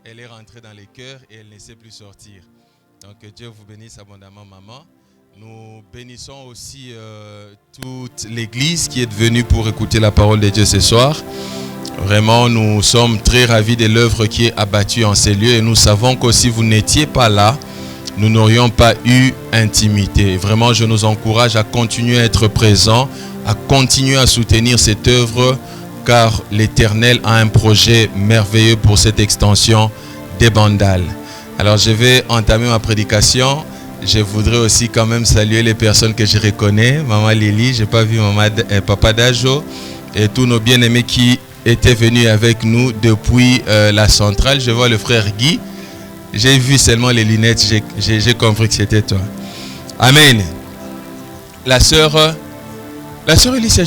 elle est rentrée dans les cœurs et elle ne sait plus sortir. Donc Dieu vous bénisse abondamment, maman. Nous bénissons aussi toute l'église qui est venue pour écouter la parole de Dieu ce soir. Vraiment, nous sommes très ravis de l'œuvre qui est abattue en ces lieux et nous savons que si vous n'étiez pas là, nous n'aurions pas eu intimité. Vraiment, je nous encourage à continuer à être présents, à continuer à soutenir cette œuvre, car l'Éternel a un projet merveilleux pour cette extension des Bandal. Alors, je vais entamer ma prédication. Je voudrais aussi quand même saluer les personnes que je reconnais. Maman Lily, je n'ai pas vu Papa Dajo et tous nos bien-aimés qui étaient venus avec nous depuis la centrale. Je vois le frère Guy. J'ai vu seulement les lunettes. J'ai compris que c'était toi. Amen. La sœur Alicia,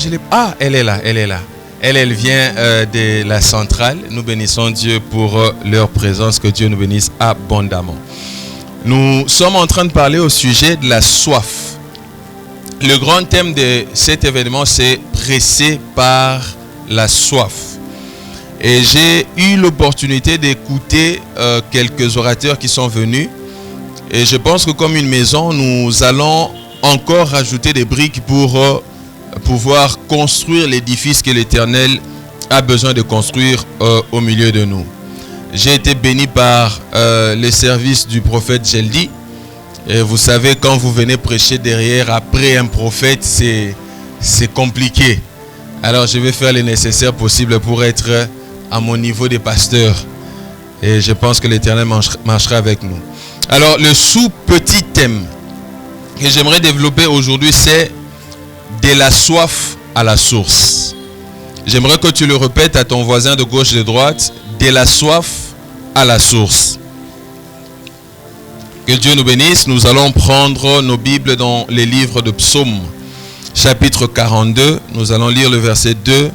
elle est là. Elle vient de la centrale. Nous bénissons Dieu pour leur présence. Que Dieu nous bénisse abondamment. Nous sommes en train de parler au sujet de la soif. Le grand thème de cet événement, c'est pressé par la soif. Et j'ai eu l'opportunité d'écouter quelques orateurs qui sont venus. Et je pense que comme une maison, nous allons encore rajouter des briques pour pouvoir construire l'édifice que l'Éternel a besoin de construire au milieu de nous. J'ai été béni par les services du prophète Geldi. Et vous savez, quand vous venez prêcher derrière, après un prophète, c'est compliqué. Alors, je vais faire le nécessaire possible pour être à mon niveau des pasteurs. Et je pense que l'Éternel marchera avec nous. Alors, le sous-petit thème que j'aimerais développer aujourd'hui, c'est de la soif à la source. J'aimerais que tu le répètes à ton voisin de gauche et de droite. De la soif à la source. Que Dieu nous bénisse. Nous allons prendre nos Bibles dans les livres de Psaume, chapitre 42. Nous allons lire le verset 2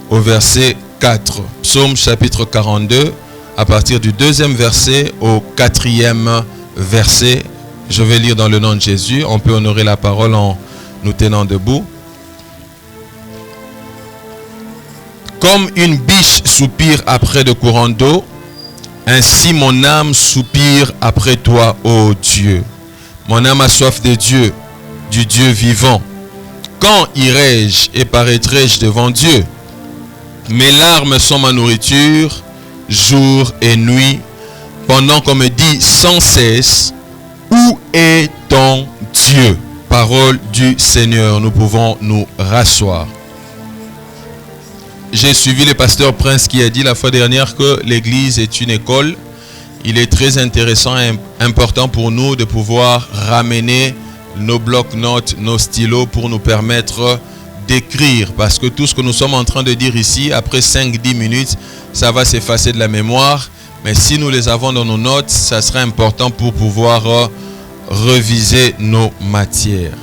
au verset 4. Psaume, chapitre 42, à partir du 2e verset au 4e verset. Je vais lire dans le nom de Jésus. On peut honorer la parole en nous tenant debout. Comme une biche soupire après de courants d'eau, ainsi mon âme soupire après toi, ô Dieu. Mon âme a soif de Dieu, du Dieu vivant. Quand irai-je et paraîtrai-je devant Dieu? Mes larmes sont ma nourriture, jour et nuit, pendant qu'on me dit sans cesse, où est ton Dieu? Parole du Seigneur, nous pouvons nous rasseoir. J'ai suivi le pasteur Prince qui a dit la fois dernière que l'église est une école. Il est très intéressant et important pour nous de pouvoir ramener nos blocs-notes, nos stylos pour nous permettre d'écrire. Parce que tout ce que nous sommes en train de dire ici, après 5-10 minutes, ça va s'effacer de la mémoire. Mais si nous les avons dans nos notes, ça sera important pour pouvoir reviser nos matières.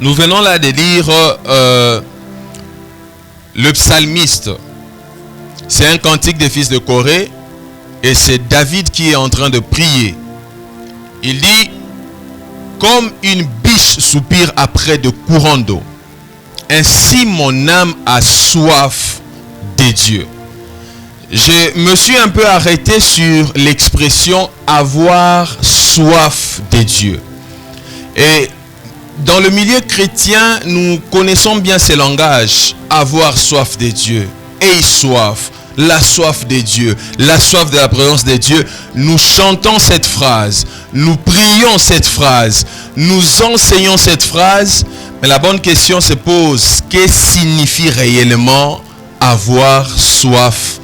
Nous venons là de lire le psalmiste. C'est un cantique des fils de Corée et c'est David qui est en train de prier. Il dit: comme une biche soupire après de courants d'eau, ainsi mon âme a soif de Dieu. Je me suis un peu arrêté sur l'expression avoir soif de Dieu. Et dans le milieu chrétien, nous connaissons bien ce langage. Avoir soif de Dieu. Aie soif. La soif de Dieu. La soif de la présence de Dieu. Nous chantons cette phrase. Nous prions cette phrase. Nous enseignons cette phrase. Mais la bonne question se pose. Que signifie réellement avoir soif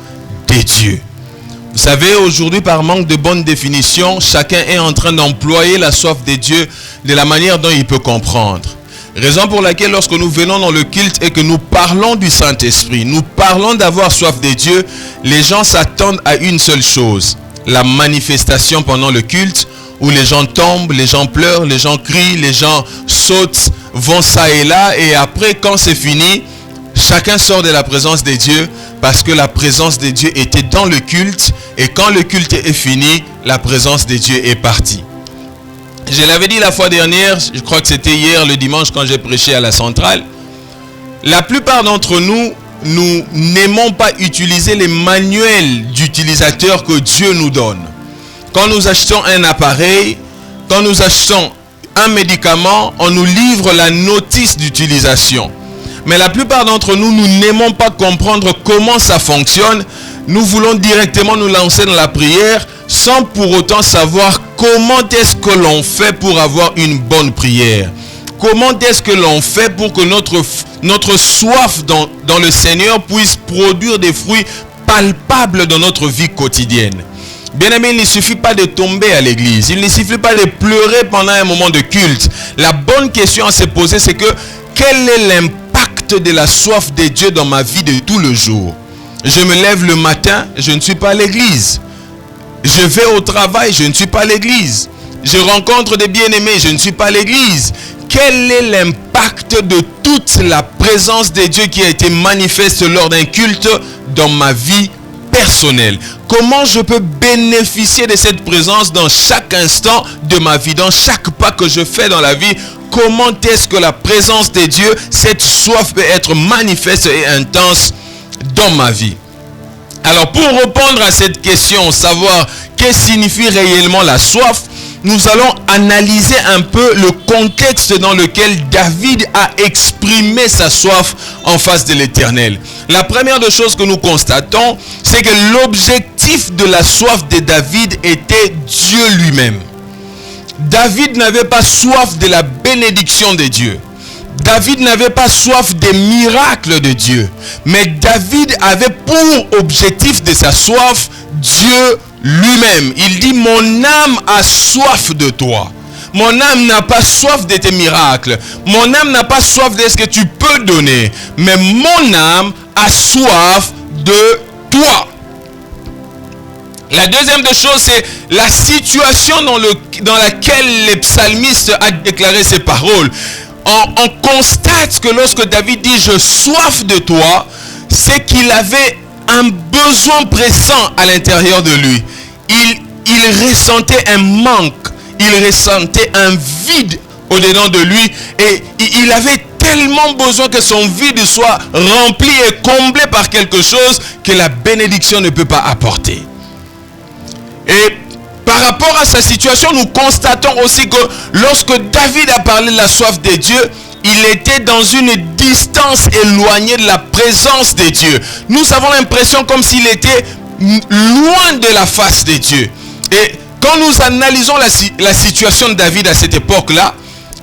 de Dieu? Vous savez, aujourd'hui, par manque de bonne définition, chacun est en train d'employer la soif de Dieu de la manière dont il peut comprendre. Raison pour laquelle lorsque nous venons dans le culte et que nous parlons du Saint-Esprit, nous parlons d'avoir soif de Dieu, les gens s'attendent à une seule chose: la manifestation pendant le culte, où les gens tombent, les gens pleurent, les gens crient, les gens sautent, vont ça et là, et après, quand c'est fini, chacun sort de la présence de Dieu, parce que la présence de Dieu était dans le culte, et quand le culte est fini, la présence de Dieu est partie. Je l'avais dit la fois dernière, je crois que c'était hier le dimanche quand j'ai prêché à la centrale. La plupart d'entre nous nous n'aimons pas utiliser les manuels d'utilisateur que Dieu nous donne. Quand nous achetons un appareil, quand nous achetons un médicament, on nous livre la notice d'utilisation. Mais la plupart d'entre nous, nous n'aimons pas comprendre comment ça fonctionne. Nous voulons directement nous lancer dans la prière sans pour autant savoir comment est-ce que l'on fait pour avoir une bonne prière. Comment est-ce que l'on fait pour que notre soif dans le Seigneur puisse produire des fruits palpables dans notre vie quotidienne. Bien aimé, il ne suffit pas de tomber à l'église. Il ne suffit pas de pleurer pendant un moment de culte. La bonne question à se poser, c'est que quel est l'impact de la soif de Dieu dans ma vie de tout le jour? Je me lève le matin, je ne suis pas à l'église. Je vais au travail, je ne suis pas à l'église. Je rencontre des bien-aimés, je ne suis pas à l'église. Quel est l'impact de toute la présence de Dieu qui a été manifeste lors d'un culte dans ma vie personnelle? Comment je peux bénéficier de cette présence dans chaque instant de ma vie, dans chaque pas que je fais dans la vie? Comment est-ce que la présence de Dieu, cette soif peut être manifeste et intense dans ma vie? Alors pour répondre à cette question, savoir que signifie réellement la soif, nous allons analyser un peu le contexte dans lequel David a exprimé sa soif en face de l'Éternel. La première des choses que nous constatons, c'est que l'objectif de la soif de David était Dieu lui-même. David n'avait pas soif de la bénédiction de Dieu. David n'avait pas soif des miracles de Dieu. Mais David avait pour objectif de sa soif Dieu lui-même. Il dit: mon âme a soif de toi. Mon âme n'a pas soif de tes miracles. Mon âme n'a pas soif de ce que tu peux donner. Mais mon âme a soif de toi. La deuxième des choses, c'est la situation dans laquelle le psalmiste a déclaré ces paroles. On constate que lorsque David dit « je soif de toi », c'est qu'il avait un besoin pressant à l'intérieur de lui. Il ressentait un manque, il ressentait un vide au-dedans de lui et il avait tellement besoin que son vide soit rempli et comblé par quelque chose que la bénédiction ne peut pas apporter. Et par rapport à sa situation, nous constatons aussi que lorsque David a parlé de la soif de Dieu, il était dans une distance éloignée de la présence de Dieu. Nous avons l'impression comme s'il était loin de la face de Dieu. Et quand nous analysons la situation de David à cette époque-là,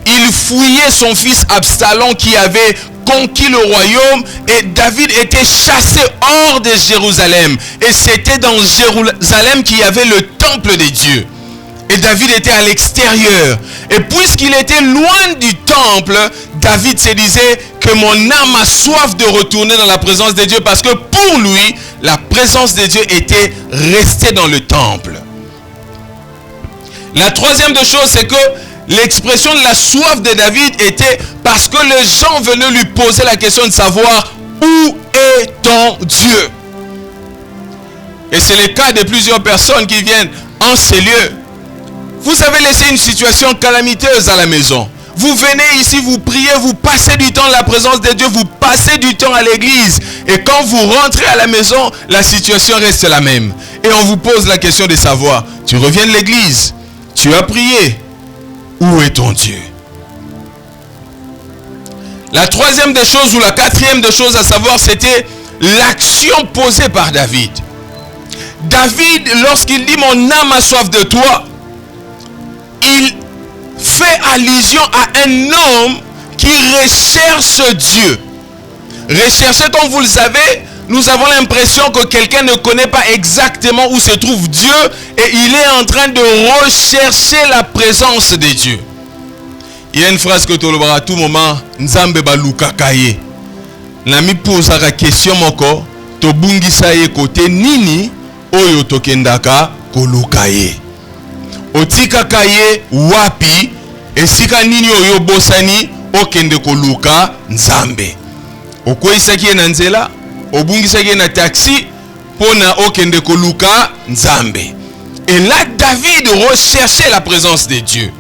il fouillait son fils Absalom qui avait conquis le royaume et David était chassé hors de Jérusalem. Et c'était dans Jérusalem qu'il y avait le temple de Dieu. Et David était à l'extérieur. Et puisqu'il était loin du temple, David se disait que mon âme a soif de retourner dans la présence de Dieu parce que pour lui, la présence de Dieu était restée dans le temple. La troisième des choses, c'est que l'expression de la soif de David était parce que les gens venaient lui poser la question de savoir où est ton Dieu. Et c'est le cas de plusieurs personnes qui viennent en ces lieux. Vous avez laissé une situation calamiteuse à la maison. Vous venez ici, vous priez, vous passez du temps dans la présence de Dieu, vous passez du temps à l'église. Et quand vous rentrez à la maison, la situation reste la même. Et on vous pose la question de savoir, tu reviens de l'église, tu as prié, où est ton Dieu? La troisième des choses ou la quatrième des choses à savoir, c'était l'action posée par David. David, lorsqu'il dit mon âme a soif de toi, il fait allusion à un homme qui recherche Dieu. Rechercher, comme vous le savez, nous avons l'impression que quelqu'un ne connaît pas exactement où se trouve Dieu et il est en train de rechercher la présence de Dieu. Il y a une phrase que tu l'auras à tout moment, Nzambe baluka kaye. Nami posa la question moko, to bungisa ye kote nini oyo tokendaka kolukaye. Otika kaye wapi esika nini oyo bosani okende koluka Nzambe. Okoisaki na nzela, obungisaki na taxi pona okende koluka Nzambe. Et là David recherchait la présence de Dieu.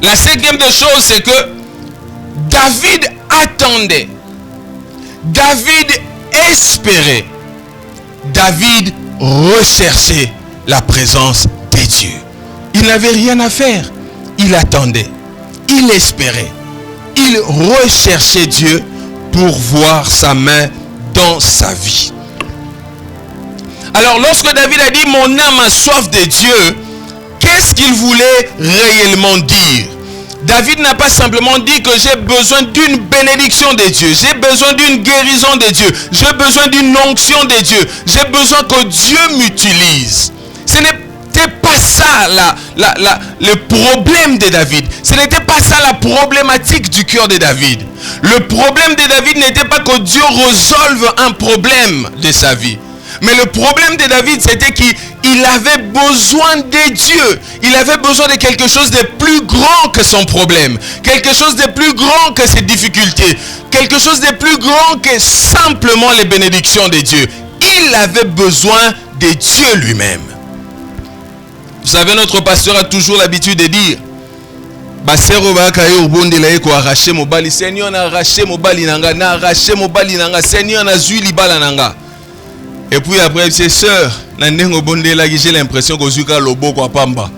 La cinquième des choses, c'est que David attendait. David espérait. David recherchait la présence de Dieu. Il n'avait rien à faire. Il attendait. Il espérait. Il recherchait Dieu pour voir sa main dans sa vie. Alors lorsque David a dit « Mon âme a soif de Dieu », qu'est-ce qu'il voulait réellement dire? David n'a pas simplement dit que j'ai besoin d'une bénédiction de Dieu, j'ai besoin d'une guérison de Dieu, j'ai besoin d'une onction de Dieu, j'ai besoin que Dieu m'utilise. Ce n'était pas ça le problème de David. Ce n'était pas ça la problématique du cœur de David. Le problème de David n'était pas que Dieu résolve un problème de sa vie. Mais le problème de David, c'était qu'il avait besoin de Dieu. Il avait besoin de quelque chose de plus grand que son problème. Quelque chose de plus grand que ses difficultés. Quelque chose de plus grand que simplement les bénédictions de Dieu. Il avait besoin de Dieu lui-même. Vous savez, notre pasteur a toujours l'habitude de dire Seigneur, n'a arraché mon bali nanga, n'a arraché mon bali nanga, Seigneur, n'a zui libala nanga. Et puis après, ses sœurs, j'ai l'impression que Ozuka Lobo Pamba.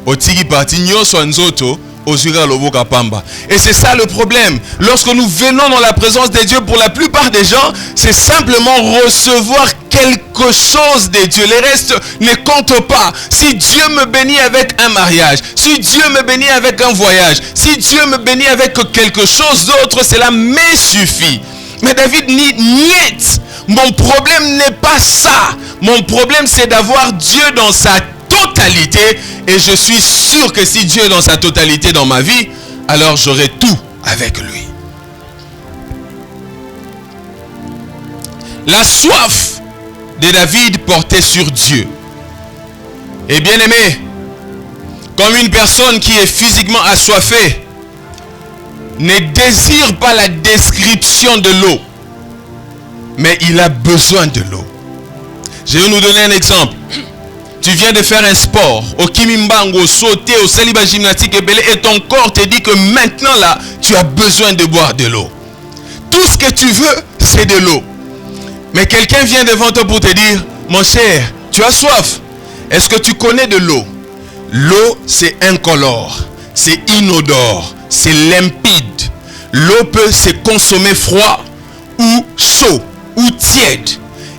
Otigi parti nyoso nzoto, Ozuka Lobo Pamba. Et c'est ça le problème. Lorsque nous venons dans la présence de Dieu, pour la plupart des gens, c'est simplement recevoir quelque chose de Dieu. Les restes ne comptent pas. Si Dieu me bénit avec un mariage, si Dieu me bénit avec un voyage, si Dieu me bénit avec quelque chose d'autre, cela me suffit. Mais David niet. Mon problème n'est pas ça. Mon problème, c'est d'avoir Dieu dans sa totalité. Et je suis sûr que si Dieu est dans sa totalité dans ma vie, alors j'aurai tout avec lui. La soif de David portait sur Dieu. Et bien aimé, comme une personne qui est physiquement assoiffée ne désire pas la description de l'eau, mais il a besoin de l'eau. Je vais nous donner un exemple. Tu viens de faire un sport, au kimimbango, sauter, au célibat gymnastique et ton corps te dit que maintenant là, tu as besoin de boire de l'eau. Tout ce que tu veux, c'est de l'eau. Mais quelqu'un vient devant toi pour te dire, mon cher, tu as soif. Est-ce que tu connais de l'eau? L'eau, c'est incolore, c'est inodore, c'est limpide. L'eau peut se consommer froid ou chaud ou tiède.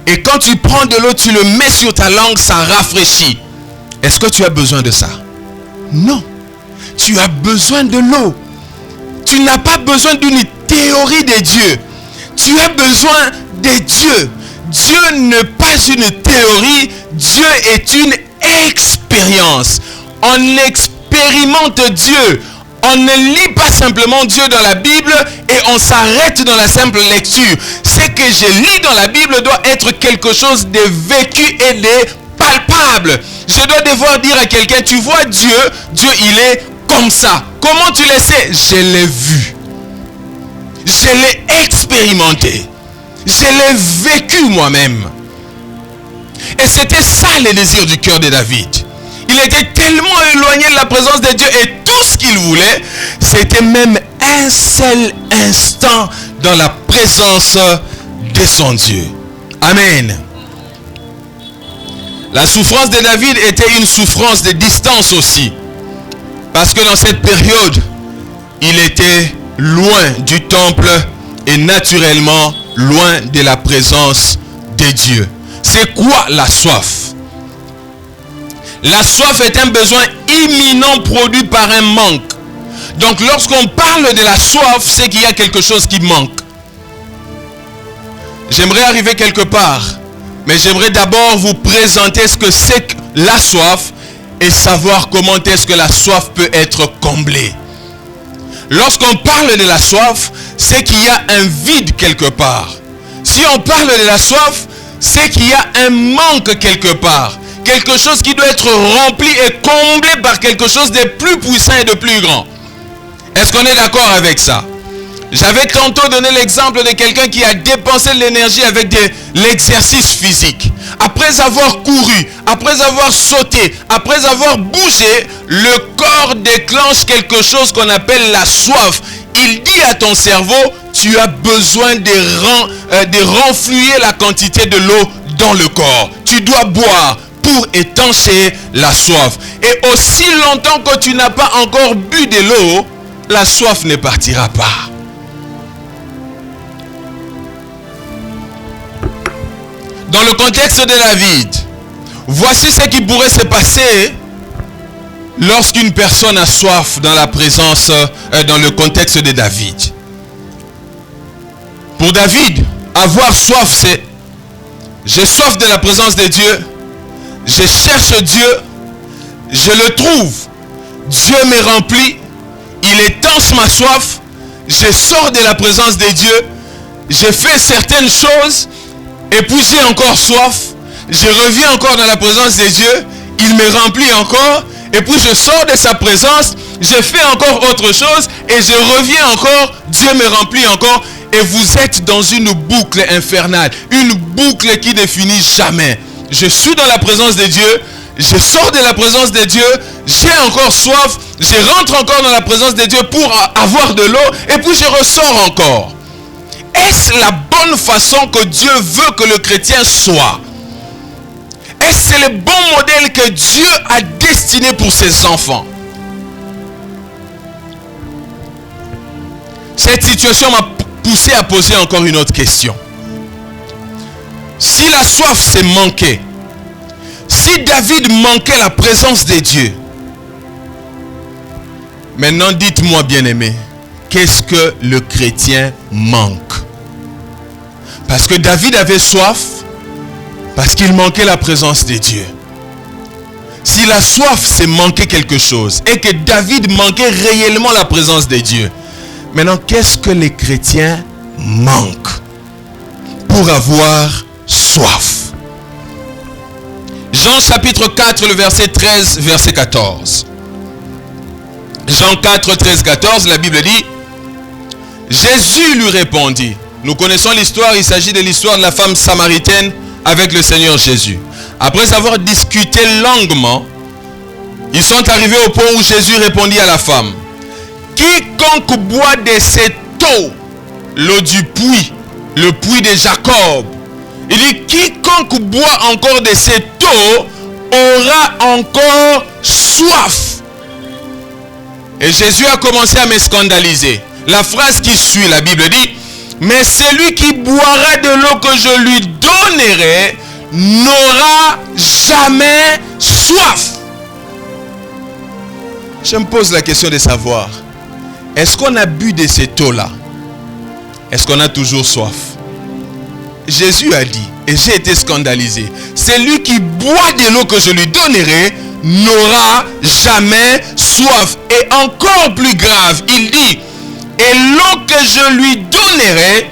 Et quand tu prends de l'eau, tu le mets sur ta langue, ça rafraîchit. Est-ce que tu as besoin de ça? Non. Tu as besoin de l'eau. Tu n'as pas besoin d'une théorie de Dieu. Tu as besoin de Dieu. Dieu n'est pas une théorie. Dieu est une expérience. On expérimente Dieu. On ne lit pas simplement Dieu dans la Bible et on s'arrête dans la simple lecture. Ce que je lis dans la Bible doit être quelque chose de vécu et de palpable. Je dois devoir dire à quelqu'un, tu vois Dieu, Dieu il est comme ça. Comment tu le sais? Je l'ai vu. Je l'ai expérimenté. Je l'ai vécu moi-même. Et c'était ça le désir du cœur de David. Il était tellement éloigné de la présence de Dieu et tout ce qu'il voulait, c'était même un seul instant dans la présence de son Dieu. Amen. La souffrance de David était une souffrance de distance aussi. Parce que dans cette période, il était loin du temple et naturellement loin de la présence de Dieu. C'est quoi la soif? La soif est un besoin imminent produit par un manque. Donc lorsqu'on parle de la soif, c'est qu'il y a quelque chose qui manque. J'aimerais arriver quelque part, mais j'aimerais d'abord vous présenter ce que c'est que la soif et savoir comment est-ce que la soif peut être comblée. Lorsqu'on parle de la soif, c'est qu'il y a un vide quelque part. Si on parle de la soif, c'est qu'il y a un manque quelque part. Quelque chose qui doit être rempli et comblé par quelque chose de plus puissant et de plus grand. Est-ce qu'on est d'accord avec ça? J'avais tantôt donné l'exemple de quelqu'un qui a dépensé de l'énergie avec de l'exercice physique. Après avoir couru, après avoir sauté, après avoir bougé, le corps déclenche quelque chose qu'on appelle la soif. Il dit à ton cerveau, tu as besoin de renflouer la quantité de l'eau dans le corps. Tu dois boire pour étancher la soif. Et aussi longtemps que tu n'as pas encore bu de l'eau, la soif ne partira pas. Dans le contexte de David, voici ce qui pourrait se passer lorsqu'une personne a soif dans la présence, dans le contexte de David. Pour David, avoir soif, c'est j'ai soif de la présence de Dieu, je cherche Dieu, je le trouve, Dieu me remplit, il étanche ma soif, je sors de la présence de Dieu, je fais certaines choses, et puis j'ai encore soif, je reviens encore dans la présence de Dieu, il me remplit encore, et puis je sors de sa présence, je fais encore autre chose, et je reviens encore, Dieu me remplit encore, et vous êtes dans une boucle infernale, une boucle qui ne finit jamais. Je suis dans la présence de Dieu, je sors de la présence de Dieu, j'ai encore soif, je rentre encore dans la présence de Dieu pour avoir de l'eau, et puis je ressors encore. Est-ce la bonne façon que Dieu veut que le chrétien soit? Est-ce que c'est le bon modèle que Dieu a destiné pour ses enfants? Cette situation m'a poussé à poser encore une autre question. Si la soif s'est manquée, si David manquait la présence de Dieu, maintenant dites-moi bien-aimé, qu'est-ce que le chrétien manque? Parce que David avait soif, parce qu'il manquait la présence de Dieu. Si la soif c'est manquer quelque chose, et que David manquait réellement la présence de Dieu, maintenant qu'est-ce que les chrétiens manquent pour avoir soif? Jean chapitre 4, le verset 13, verset 14. Jean 4, 13, 14, la Bible dit, Jésus lui répondit. Nous connaissons l'histoire, il s'agit de l'histoire de la femme samaritaine avec le Seigneur Jésus. Après avoir discuté longuement, ils sont arrivés au point où Jésus répondit à la femme, quiconque boit de cette eau, l'eau du puits, le puits de Jacob, il dit, quiconque boit encore de cette eau aura encore soif. Et Jésus a commencé à me scandaliser. La phrase qui suit, la Bible dit, mais celui qui boira de l'eau que je lui donnerai n'aura jamais soif. Je me pose la question de savoir, est-ce qu'on a bu de cette eau-là? Est-ce qu'on a toujours soif? Jésus a dit, et j'ai été scandalisé, celui qui boit de l'eau que je lui donnerai n'aura jamais soif. Et encore plus grave, il dit, et l'eau que je lui donnerai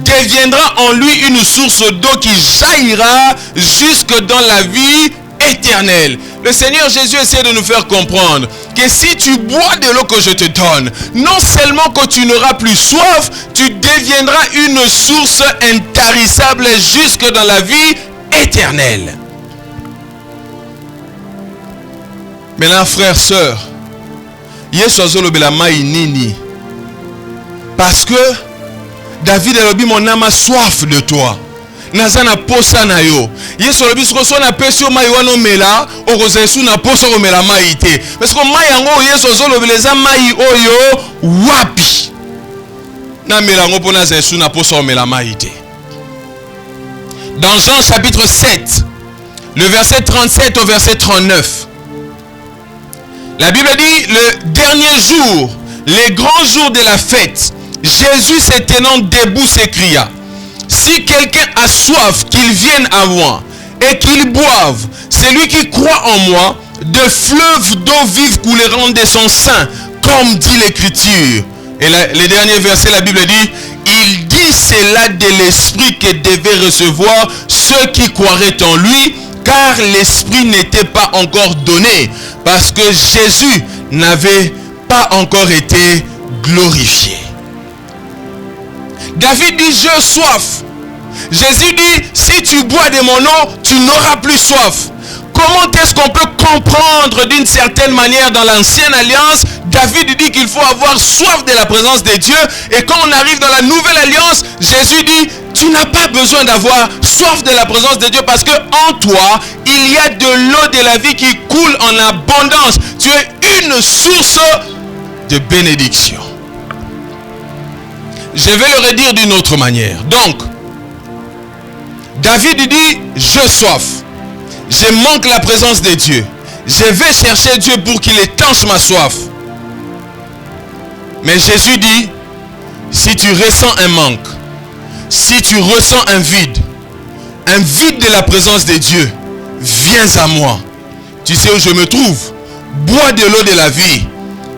deviendra en lui une source d'eau qui jaillira jusque dans la vie éternelle. Le Seigneur Jésus essaie de nous faire comprendre que si tu bois de l'eau que je te donne, non seulement que tu n'auras plus soif, tu deviendras une source intarissable jusque dans la vie éternelle. Maintenant, frères, sœurs, parce que David a dit, mon âme a soif de toi. Nazana posa na yo. Yesu lobi siko so na pesi o mai wana mela, okozesu na posa ko mela mai te. Parce que mai yango Yesu zo lobeleza mai oyo wapi. Na mela ngo pona zesu na posa ko mela mai te. Dans Jean chapitre 7, le verset 37 au verset 39. La Bible dit, le dernier jour, les grands jours de la fête, Jésus se tenant debout s'écria, si quelqu'un a soif, qu'il vienne à moi et qu'il boive. Celui qui croit en moi, de fleuves d'eau vive couleront de son sein, comme dit l'Écriture. Et le dernier verset, la Bible dit, il dit cela de l'Esprit que devaient recevoir ceux qui croiraient en lui, car l'Esprit n'était pas encore donné, parce que Jésus n'avait pas encore été glorifié. David dit, j'ai soif. Jésus dit, si tu bois de mon eau, tu n'auras plus soif. Comment est-ce qu'on peut comprendre d'une certaine manière dans l'ancienne alliance David dit qu'il faut avoir soif de la présence de Dieu. Et quand on arrive dans la nouvelle alliance, Jésus dit, tu n'as pas besoin d'avoir soif de la présence de Dieu parce que en toi, il y a de l'eau de la vie qui coule en abondance. Tu es une source de bénédiction. Je vais le redire d'une autre manière. Donc, David dit, j'ai soif. Je manque la présence de Dieu. Je vais chercher Dieu pour qu'il étanche ma soif. Mais Jésus dit, si tu ressens un manque, si tu ressens un vide de la présence de Dieu, viens à moi. Tu sais où je me trouve? Bois de l'eau de la vie.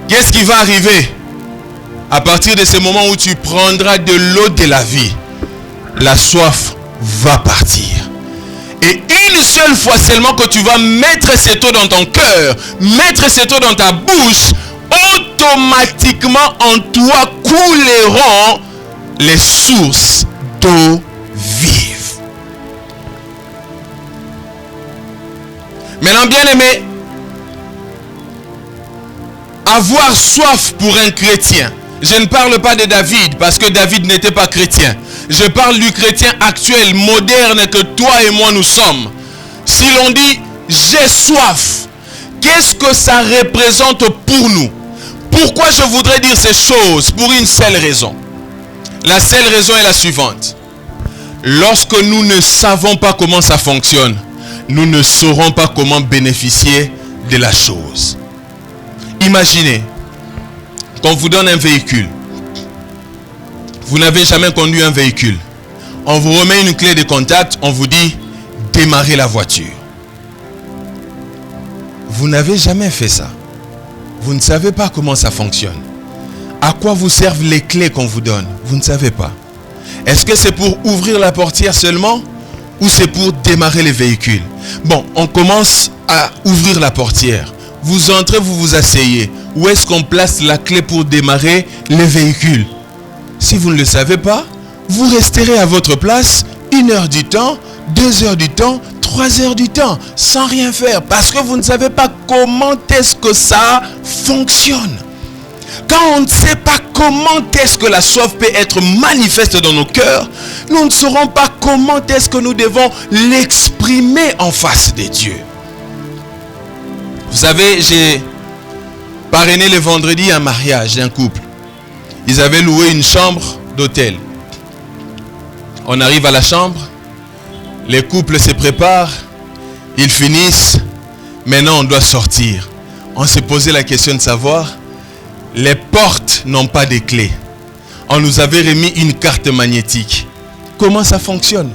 Qu'est-ce qui va arriver? À partir de ce moment où tu prendras de l'eau de la vie, la soif va partir. Et une seule fois seulement que tu vas mettre cette eau dans ton cœur, mettre cette eau dans ta bouche, automatiquement en toi couleront les sources d'eau vive. Maintenant, bien aimé, avoir soif pour un chrétien. Je ne parle pas de David parce que David n'était pas chrétien. Je parle du chrétien actuel, moderne que toi et moi nous sommes. Si l'on dit j'ai soif, qu'est-ce que ça représente pour nous? Pourquoi je voudrais dire ces choses? Pour une seule raison. La seule raison est la suivante. Lorsque nous ne savons pas comment ça fonctionne, nous ne saurons pas comment bénéficier de la chose. Imaginez, qu'on vous donne un véhicule. Vous n'avez jamais conduit un véhicule. On vous remet une clé de contact, on vous dit démarrer la voiture. Vous n'avez jamais fait ça. Vous ne savez pas comment ça fonctionne. À quoi vous servent les clés qu'on vous donne? Vous ne savez pas. Est-ce que c'est pour ouvrir la portière seulement ou c'est pour démarrer les véhicules? Bon, on commence à ouvrir la portière. Vous entrez, vous vous asseyez. Où est-ce qu'on place la clé pour démarrer les véhicules? Si vous ne le savez pas, vous resterez à votre place 1 heure du temps, 2 heures du temps, 3 heures du temps, sans rien faire, parce que vous ne savez pas comment est-ce que ça fonctionne. Quand on ne sait pas comment est-ce que la soif peut être manifeste dans nos cœurs, nous ne saurons pas comment est-ce que nous devons l'exprimer en face de Dieu. Vous savez, j'ai parrainé le vendredi un mariage d'un couple. Ils avaient loué une chambre d'hôtel. On arrive à la chambre, les couples se préparent, ils finissent. Maintenant, on doit sortir. On s'est posé la question de savoir, les portes n'ont pas de clés. On nous avait remis une carte magnétique. Comment ça fonctionne?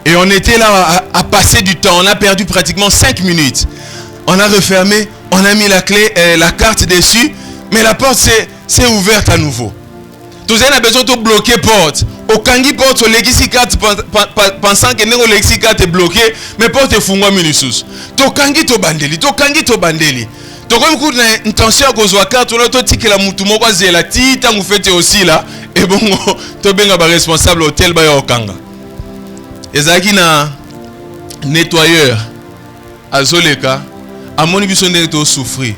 Et on était là à passer du temps. On a perdu pratiquement 5 minutes. On a refermé, on a mis la clé, la carte dessus, mais la porte s'est ouverte à nouveau. Tous on a besoin de bloquer la porte. Au kangi porte, au lexi carte pensant que le lexi carte est bloqué, mais porte est fungwa minusus. To kangi to bandeli, to kangi to bandeli. To comme coup d'intention que soit carte, on a tout dit que la mutumo kwa zela ti tangu fete aussi là, et bon to benga ba responsable hôtel ba yo kanga. Ezaki na nettoyeur azoleka amoni biso ndenge to souffrir.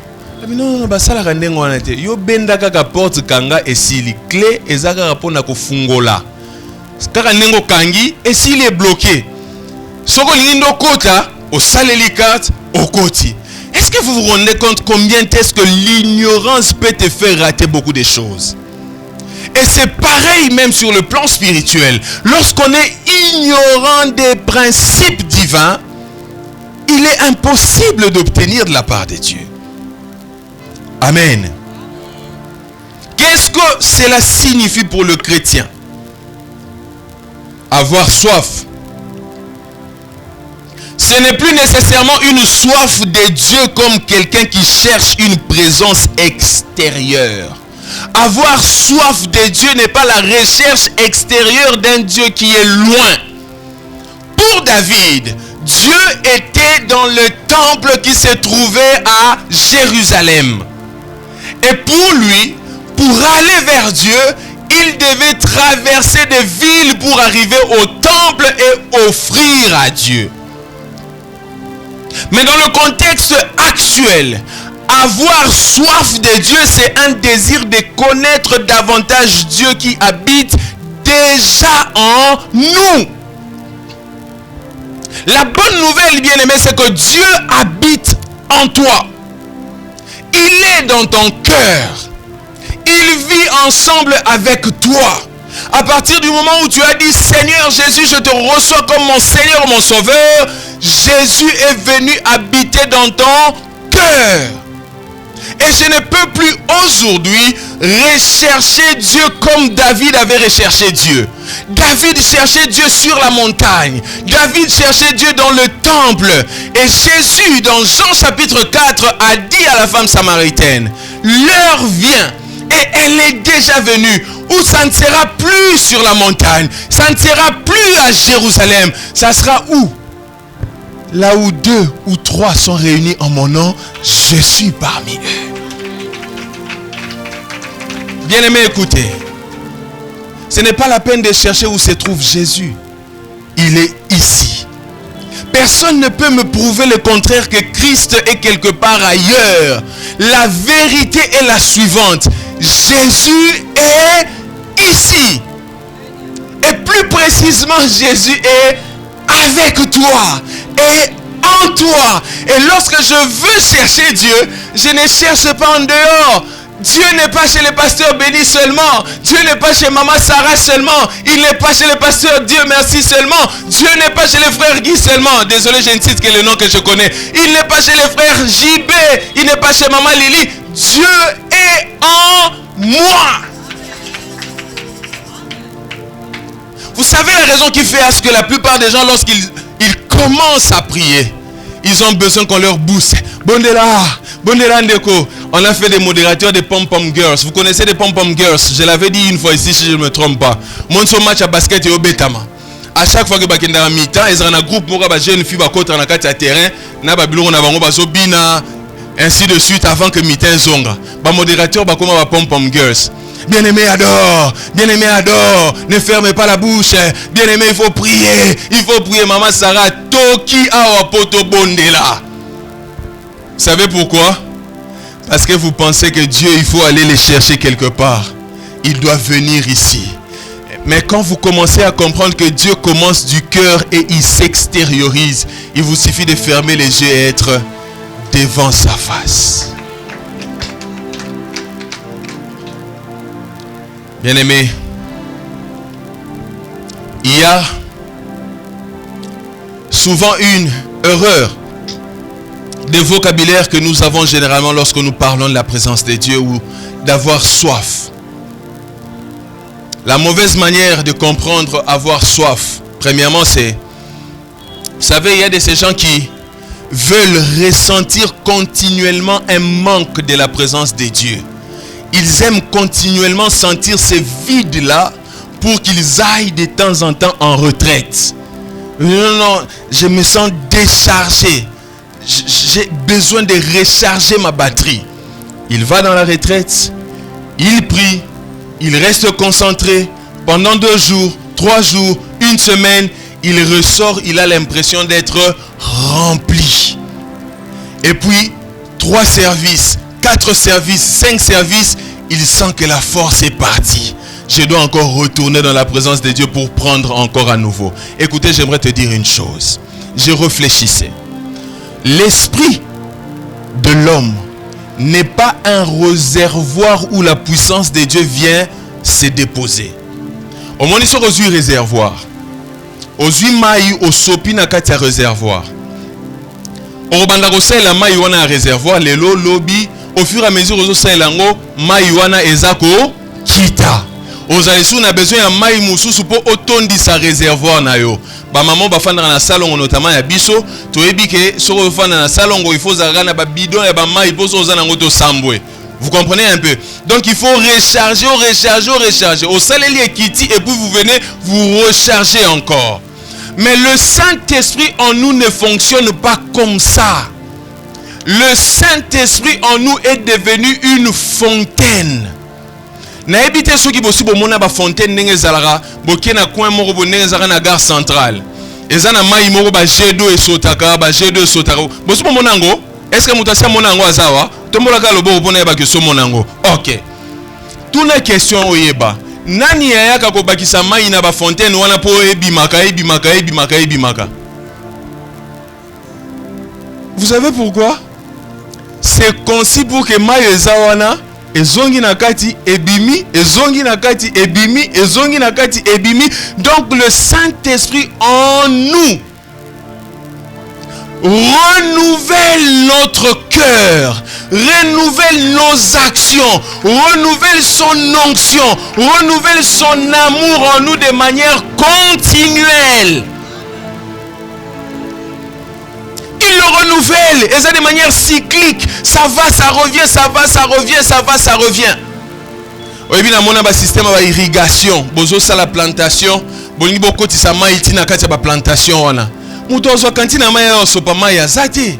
Non, basala kandengo wana te. Yo benda kaka porte kanga esili clé ezaka rapona ko fungola. Kaka ndengo kangi esili est bloqué. Soko lindo kota au saleli carte au koti. Est-ce que vous vous rendez compte combien est-ce que l'ignorance peut te faire rater beaucoup de choses? Et c'est pareil même sur le plan spirituel. Lorsqu'on est ignorant des principes divins, il est impossible d'obtenir de la part de Dieu. Amen. Qu'est-ce que cela signifie pour le chrétien? Avoir soif. Ce n'est plus nécessairement une soif de Dieu comme quelqu'un qui cherche une présence extérieure. Avoir soif de Dieu n'est pas la recherche extérieure d'un Dieu qui est loin. Pour David, Dieu était dans le temple qui se trouvait à Jérusalem. Et pour lui, pour aller vers Dieu, il devait traverser des villes pour arriver au temple et offrir à Dieu. Mais dans le contexte actuel, Avoir soif de Dieu, c'est un désir de connaître davantage Dieu qui habite déjà en nous. La bonne nouvelle, bien-aimé, c'est que Dieu habite en toi. Il est dans ton cœur. Il vit ensemble avec toi. À partir du moment où tu as dit, Seigneur Jésus, je te reçois comme mon Seigneur, mon Sauveur, Jésus est venu habiter dans ton cœur. Et je ne peux plus aujourd'hui rechercher Dieu comme David avait recherché Dieu. David cherchait Dieu sur la montagne. David cherchait Dieu dans le temple. Et Jésus, dans Jean chapitre 4, a dit à la femme samaritaine, l'heure vient, et elle est déjà venue, où ça ne sera plus sur la montagne, ça ne sera plus à Jérusalem, ça sera où? Là où 2 ou 3 sont réunis en mon nom, je suis parmi eux. Bien-aimés, écoutez. Ce n'est pas la peine de chercher où se trouve Jésus. Il est ici. Personne ne peut me prouver le contraire que Christ est quelque part ailleurs. La vérité est la suivante. Jésus est ici. Et plus précisément, Jésus est avec toi et en toi. Et lorsque je veux chercher Dieu, je ne cherche pas en dehors. Dieu n'est pas chez le pasteur Béni seulement. Dieu n'est pas chez maman Sarah seulement. Il n'est pas chez le pasteur Dieu merci seulement. Dieu n'est pas chez le frère Guy seulement. Désolé, je ne cite que le nom que je connais. Il n'est pas chez le frère JB. Il n'est pas chez maman Lily. Dieu est en moi. Vous savez la raison qui fait à ce que la plupart des gens, lorsqu'ils commencent à prier, ils ont besoin qu'on leur booste. Bondela Ndeko. On a fait des modérateurs des pom-pom girls. Vous connaissez des pom-pom girls? Je l'avais dit une fois ici, si je ne me trompe pas. Mon son match à basket et au Betama. À chaque fois que bakenda à mi-temps, ils ont un groupe pour les jeunes filles qui sont à terrain. Na babilon na bango baso bina ainsi de suite avant que mi-temps zonga. Ba modérateur ba comme ba pom-pom girls. Bien-aimé adore, bien-aimé adore, ne fermez pas la bouche. Bien-aimé, il faut prier, maman Sarah, Toki Awapoto Bondela. Vous savez pourquoi? Parce que vous pensez que Dieu, il faut aller le chercher quelque part. Il doit venir ici. Mais quand vous commencez à comprendre que Dieu commence du cœur et il s'extériorise, il vous suffit de fermer les yeux et être devant sa face. Bien-aimés, il y a souvent une erreur de vocabulaire que nous avons généralement lorsque nous parlons de la présence de Dieu ou d'avoir soif. La mauvaise manière de comprendre avoir soif, premièrement, c'est, vous savez, il y a de ces gens qui veulent ressentir continuellement un manque de la présence de Dieu. Ils aiment continuellement sentir ce vide-là pour qu'ils aillent de temps en temps en retraite. Non, je me sens déchargé. J'ai besoin de recharger ma batterie. Il va dans la retraite, il prie, il reste concentré pendant 2 jours, 3 jours, 1 semaine. Il ressort, il a l'impression d'être rempli. Et puis, 3 services, 4 services, 5 services, il sent que la force est partie. Je dois encore retourner dans la présence de Dieu pour prendre encore à nouveau. Écoutez, j'aimerais te dire une chose. Je réfléchissais. L'esprit de l'homme n'est pas un réservoir où la puissance de Dieu vient se déposer. Au moins, ils sont aux réservoir. Aux maïs, au sopi na katia réservoir. Au bandagosé la maï wana réservoir, les lobby. Au fur et à mesure, aux saïlango, maïwana ezako kita. Aux aïsou n'a besoin de maï moussou pour autondi sa réservoir na yo. Ba maman ba fandra na salon notamment ya biso, to ebike soko fandra na salon il faut zagana ba bidon ya ba maï pour so zana ngoto sambwe. Vous comprenez un peu? Donc il faut recharger. Au saleli ekiti et puis vous venez vous recharger encore. Mais le Saint-Esprit en nous ne fonctionne pas comme ça. Le Saint-Esprit en nous est devenu une fontaine. Na ebite soki bosi bomona ba fontaine ndenge zalaka bokena coin moko bonenge zalaka na gare centrale. Eza na mai moko ba G2 esotaka ba G2 esotaka. Bosi bomona ngo? Est-ce que mutasia mona ngo azawa? Tombolaka lobo opona yeba question monango. OK. Tuna question oyeba. Nani yaka ko bakisa mai na ba fontaine wana po ebimaka. Vous savez pourquoi? C'est conçu pour que mai ezawana ezongi na kati ebimi, ezongi na kati ebimi, ezongi na kati ebimi. Donc le Saint-Esprit en nous renouvelle notre cœur, renouvelle nos actions, renouvelle son onction, renouvelle son amour en nous de manière continuelle. Il le renouvelle, et ça de manière cyclique. Ça va, ça revient, ça va, ça revient, ça va, ça revient. Oui, bien, on a un système d'irrigation. Bozo ça la plantation. Boni boko tisa mai tina kati ba plantation wana. Muto zo kantina mai ya sopa mai ya zati.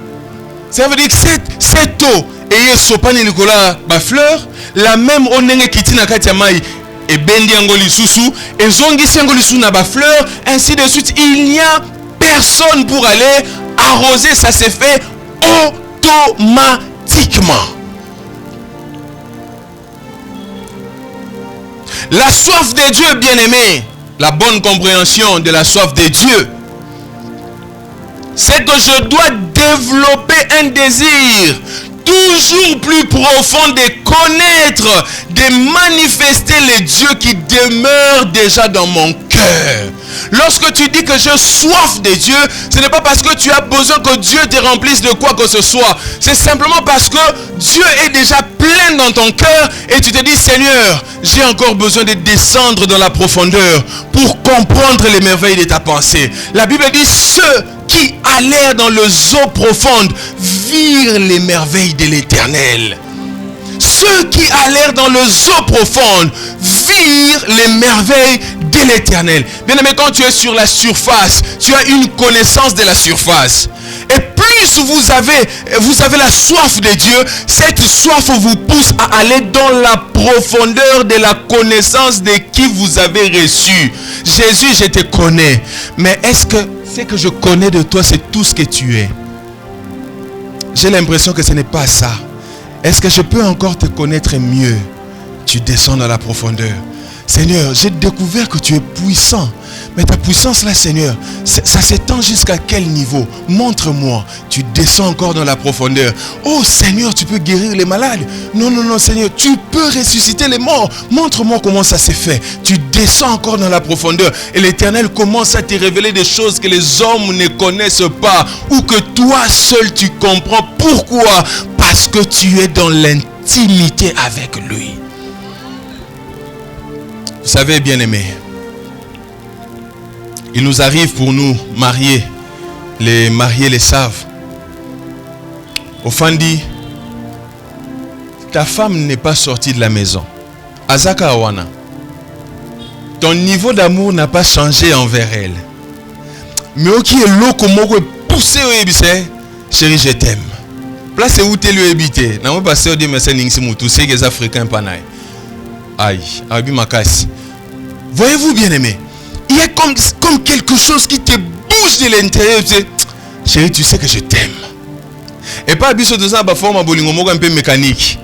Ça veut dire que cette eau et sopa ni Nicolas ba fleur, la même onenge kitina kati ya mai et bendi angoli susu et zongi sangoli sou na ba fleur, ainsi de suite. Il n'y a personne pour aller arroser, ça se fait automatiquement. La soif de Dieu, bien-aimé, la bonne compréhension de la soif de Dieu, c'est que je dois développer un désir toujours plus profond de connaître, de manifester les dieux qui demeurent déjà dans mon cœur. Lorsque tu dis que j'ai soif de Dieu, ce n'est pas parce que tu as besoin que Dieu te remplisse de quoi que ce soit. C'est simplement parce que Dieu est déjà plein dans ton cœur et tu te dis, Seigneur, j'ai encore besoin de descendre dans la profondeur pour comprendre les merveilles de ta pensée. La Bible dit, ceux qui allèrent dans les eaux profondes virent les merveilles de l'Éternel. Ceux qui allèrent dans les eaux profondes virent les merveilles de l'Éternel. Bien aimé, quand tu es sur la surface, tu as une connaissance de la surface. Et plus vous avez la soif de Dieu, cette soif vous pousse à aller dans la profondeur de la connaissance de qui vous avez reçu. Jésus, je te connais. Mais est-ce que ce que je connais de toi, c'est tout ce que tu es? J'ai l'impression que ce n'est pas ça. Est-ce que je peux encore te connaître mieux? Tu descends dans la profondeur. Seigneur, j'ai découvert que tu es puissant. Mais ta puissance là, Seigneur, ça s'étend jusqu'à quel niveau? Montre-moi. Tu descends encore dans la profondeur. Oh Seigneur, tu peux guérir les malades. Non, non, non, Seigneur, tu peux ressusciter les morts. Montre-moi comment ça s'est fait. Tu descends encore dans la profondeur. Et l'Éternel commence à te révéler des choses que les hommes ne connaissent pas. Ou que toi seul tu comprends. Pourquoi? Parce que tu es dans l'intimité avec lui. Vous savez, bien-aimés, il nous arrive pour nous marier, les mariés le savent. Au Fandi, ta femme n'est pas sortie de la maison. Azaka Awana, ton niveau d'amour n'a pas changé envers elle. Mais ok, l'eau est poussé au ébissé, chérie, je t'aime. Place où tu es habité. N'a pas passé au dire merci Ningsimou, tous ces les Africains panaï. Aïe, Abi Makas. Voyez-vous, bien-aimé, il y a comme quelque chose qui te bouge de l'intérieur. Chérie, tu sais que je t'aime. Et pas biso de ça, forme un peu mécanique.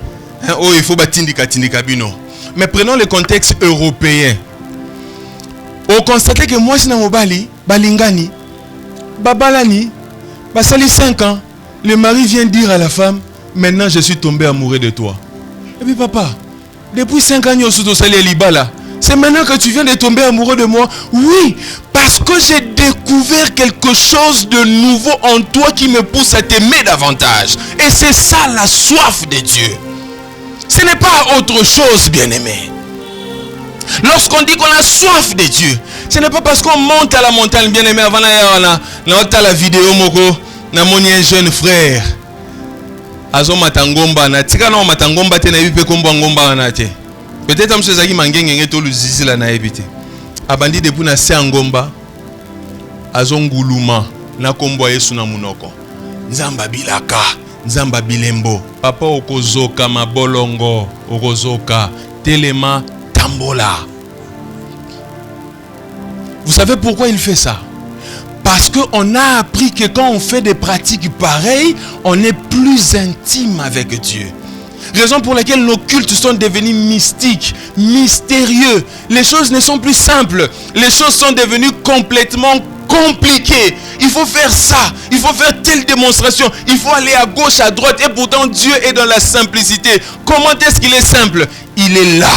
Oh, il faut batindika bino. Mais prenons le contexte européen. On constate que moi, si na mobali, balingani, babalani, basali 5 ans, le mari vient dire à la femme, maintenant je suis tombé amoureux de toi. Et puis papa, depuis 5 ans, c'est maintenant que tu viens de tomber amoureux de moi. Oui, parce que j'ai découvert quelque chose de nouveau en toi qui me pousse à t'aimer davantage. Et c'est ça la soif de Dieu. Ce n'est pas autre chose, bien-aimé. Lorsqu'on dit qu'on a soif de Dieu, ce n'est pas parce qu'on monte à la montagne, bien-aimé. Avant la vidéo, moko, na moni un jeune frère. Azo matangomba na tika na matangomba te na yipe kombo ngomba na te. Peut-être monsieur Zaki mangenge to luzizi la na ebité. Abandi depuis na se ngomba. Azo nguluma na kombo Yesu na munoko. Nzamba bilaka, nzamba bilembo. Papa okozoka mabolongo, okozoka telema tambola. Vous savez pourquoi il fait ça? Parce qu'on a appris que quand on fait des pratique pareille, on est plus intime avec Dieu. Raison pour laquelle nos cultes sont devenus mystiques, mystérieux. Les choses ne sont plus simples. Les choses sont devenues complètement compliquées. Il faut faire ça. Il faut faire telle démonstration. Il faut aller à gauche, à droite. Et pourtant, Dieu est dans la simplicité. Comment est-ce qu'il est simple? Il est là.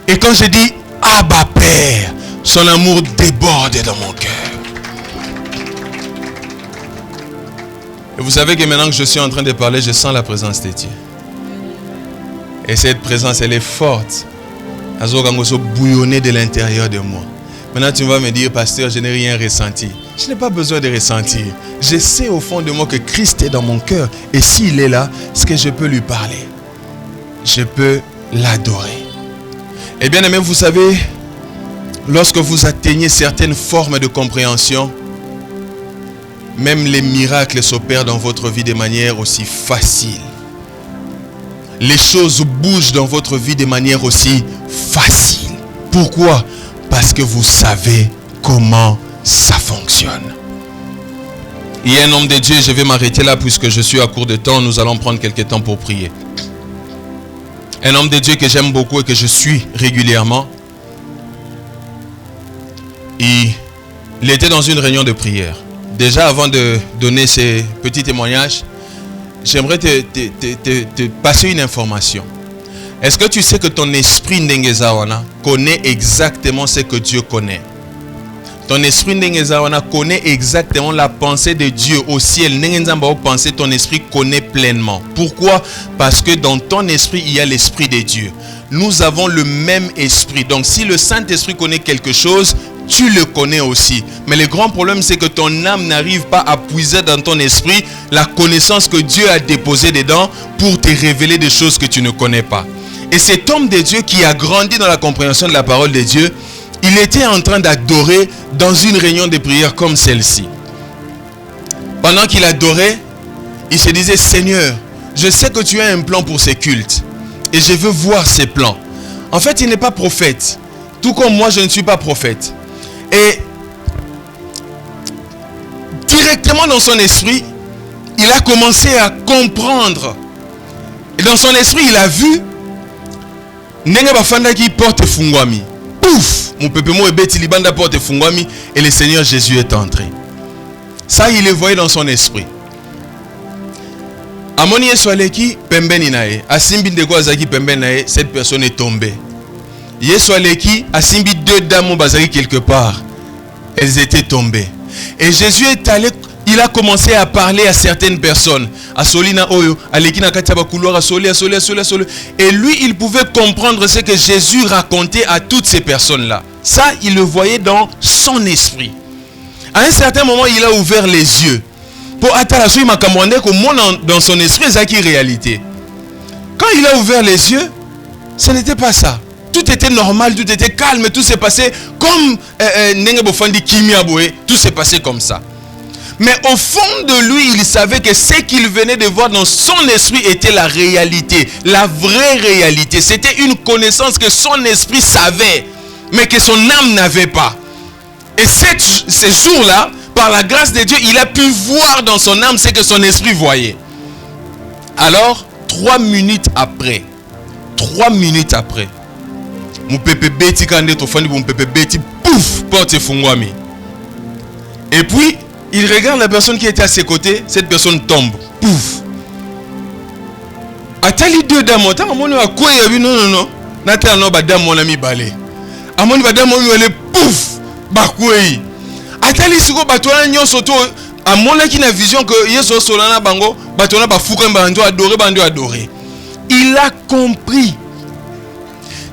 Et quand je dis Abba Père, son amour déborde dans mon cœur. Et vous savez que maintenant que je suis en train de parler, je sens la présence de Dieu. Et cette présence, elle est forte. Elle a bouillonné de l'intérieur de moi. Maintenant, tu vas me dire, pasteur, je n'ai rien ressenti. Je n'ai pas besoin de ressentir. Je sais au fond de moi que Christ est dans mon cœur. Et s'il est là, est-ce que je peux lui parler? Je peux l'adorer. Et bien aimé, vous savez, lorsque vous atteignez certaines formes de compréhension, même les miracles s'opèrent dans votre vie de manière aussi facile. Les choses bougent dans votre vie de manière aussi facile. Pourquoi? Parce que vous savez comment ça fonctionne. Il y a un homme de Dieu, je vais m'arrêter là puisque je suis à court de temps. Nous allons prendre quelques temps pour prier. Un homme de Dieu que j'aime beaucoup et que je suis régulièrement. Il était dans une réunion de prière. Déjà, avant de donner ces petits témoignages, j'aimerais te passer une information. Est-ce que tu sais que ton esprit Ndengezawana connaît exactement ce que Dieu connaît? Ton esprit Ndengezawana connaît exactement la pensée de Dieu au ciel. Ndengezawana pensée, ton esprit connaît pleinement. Pourquoi? Parce que dans ton esprit, il y a l'esprit de Dieu. Nous avons le même esprit. Donc si le Saint-Esprit connaît quelque chose, tu le connais aussi. Mais le grand problème, c'est que ton âme n'arrive pas à puiser dans ton esprit la connaissance que Dieu a déposée dedans pour te révéler des choses que tu ne connais pas. Et cet homme de Dieu qui a grandi dans la compréhension de la parole de Dieu, il était en train d'adorer dans une réunion de prière comme celle-ci. Pendant qu'il adorait, il se disait, Seigneur, je sais que tu as un plan pour ces cultes. Et je veux voir ces plans. En fait, il n'est pas prophète. Tout comme moi, je ne suis pas prophète. Et directement dans son esprit, il a commencé à comprendre. Et dans son esprit, il a vu porte fungwami. Pouf! Mon peuple mo ebeti libanda porte fungwami et le Seigneur Jésus est entré. Ça, il le voyait dans son esprit. Amoni Yesualeki pembeni nae. Asimbi ndeko azaki pembeni nae, cette personne est tombée. Yesualeki asimbi deux dames bazaki quelque part. Elles étaient tombées. Et Jésus est allé, il a commencé à parler à certaines personnes. Asolina oyo, alekina katiaba couloir asoli. Et lui, il pouvait comprendre ce que Jésus racontait à toutes ces personnes-là. Ça, il le voyait dans son esprit. À un certain moment, il a ouvert les yeux. Pour attraper ma commande dans son esprit, c'est qui réalité. Quand il a ouvert les yeux, ce n'était pas ça. Tout était normal, tout était calme, tout s'est passé comme tout s'est passé comme ça. Mais au fond de lui, il savait que ce qu'il venait de voir dans son esprit était la réalité, la vraie réalité. C'était une connaissance que son esprit savait, mais que son âme n'avait pas. Et ces jours-là, par la grâce de Dieu, il a pu voir dans son âme ce que son esprit voyait. Alors, 3 minutes après, mon pépé beti kande to fandi mon pépé beti pouf porte fungwami. Et puis il regarde la personne qui était à ses côtés, cette personne tombe. Pouf. Atali deux dames, ta mamoni wa quoi yabi non. Nata no ba dame mon ami balé. Amoni ba dame mo ele pouf ba kwei. Atali siko batona nyonso to amona ki na vision que yeso solana bango batona ba fuka bando adorer. Il a compris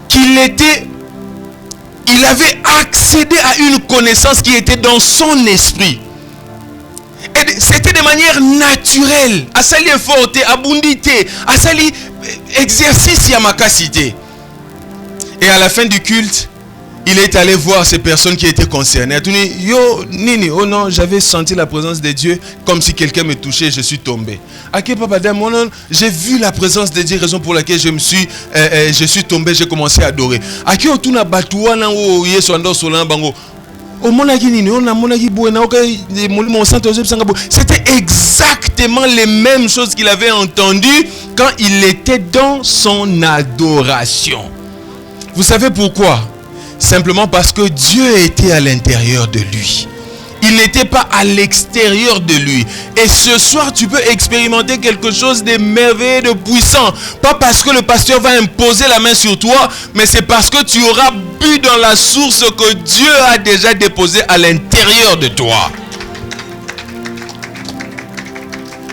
qu'il avait accédé à une connaissance qui était dans son esprit. Et c'était de manière naturelle. Asali effort, abundité, asali exercice yamakasité. Et à la fin du culte, il est allé voir ces personnes qui étaient concernées. Il a dit, yo, nini, oh non, j'avais senti la présence de Dieu comme si quelqu'un me touchait, je suis tombé. J'ai vu la présence de Dieu, raison pour laquelle je suis tombé, j'ai commencé à adorer. C'était exactement les mêmes choses qu'il avait entendues quand il était dans son adoration. Vous savez pourquoi? Simplement parce que Dieu était à l'intérieur de lui. Il n'était pas à l'extérieur de lui. Et ce soir, tu peux expérimenter quelque chose de merveilleux, de puissant. Pas parce que le pasteur va imposer la main sur toi, mais c'est parce que tu auras bu dans la source que Dieu a déjà déposée à l'intérieur de toi.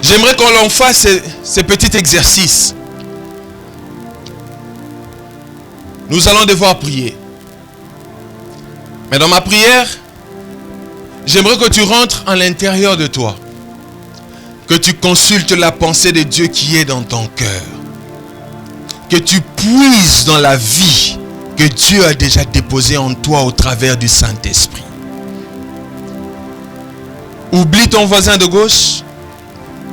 J'aimerais qu'on l'en fasse ces petits exercices. Nous allons devoir prier. Mais dans ma prière, j'aimerais que tu rentres à l'intérieur de toi. Que tu consultes la pensée de Dieu qui est dans ton cœur. Que tu puises dans la vie que Dieu a déjà déposée en toi au travers du Saint-Esprit. Oublie ton voisin de gauche.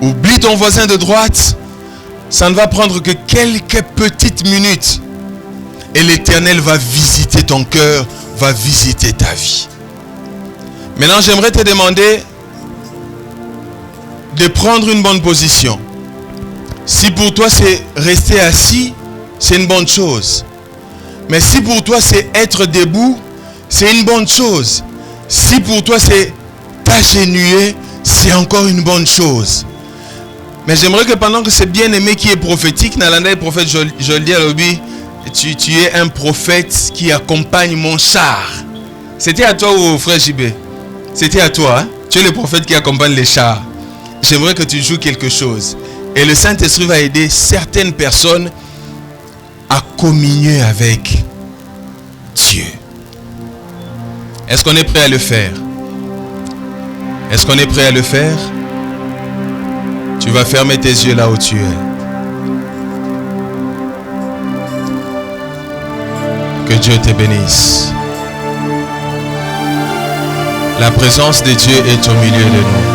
Oublie ton voisin de droite. Ça ne va prendre que quelques petites minutes. Et l'Éternel va visiter ton cœur, va visiter ta vie. Maintenant, j'aimerais te demander de prendre une bonne position. Si pour toi c'est rester assis, c'est une bonne chose. Mais si pour toi c'est être debout, c'est une bonne chose. Si pour toi c'est t'agenouiller, c'est encore une bonne chose. Mais j'aimerais que pendant que c'est bien-aimé qui est prophétique, Nalanda est prophète, je le dis à l'objet, tu es un prophète qui accompagne mon char. C'était à toi ou frère JB? C'était à toi, hein? Tu es le prophète qui accompagne les chars. J'aimerais que tu joues quelque chose. Et le Saint-Esprit va aider certaines personnes à communier avec Dieu. Est-ce qu'on est prêt à le faire? Est-ce qu'on est prêt à le faire? Tu vas fermer tes yeux là où tu es. Que Dieu te bénisse. La présence de Dieu est au milieu de nous.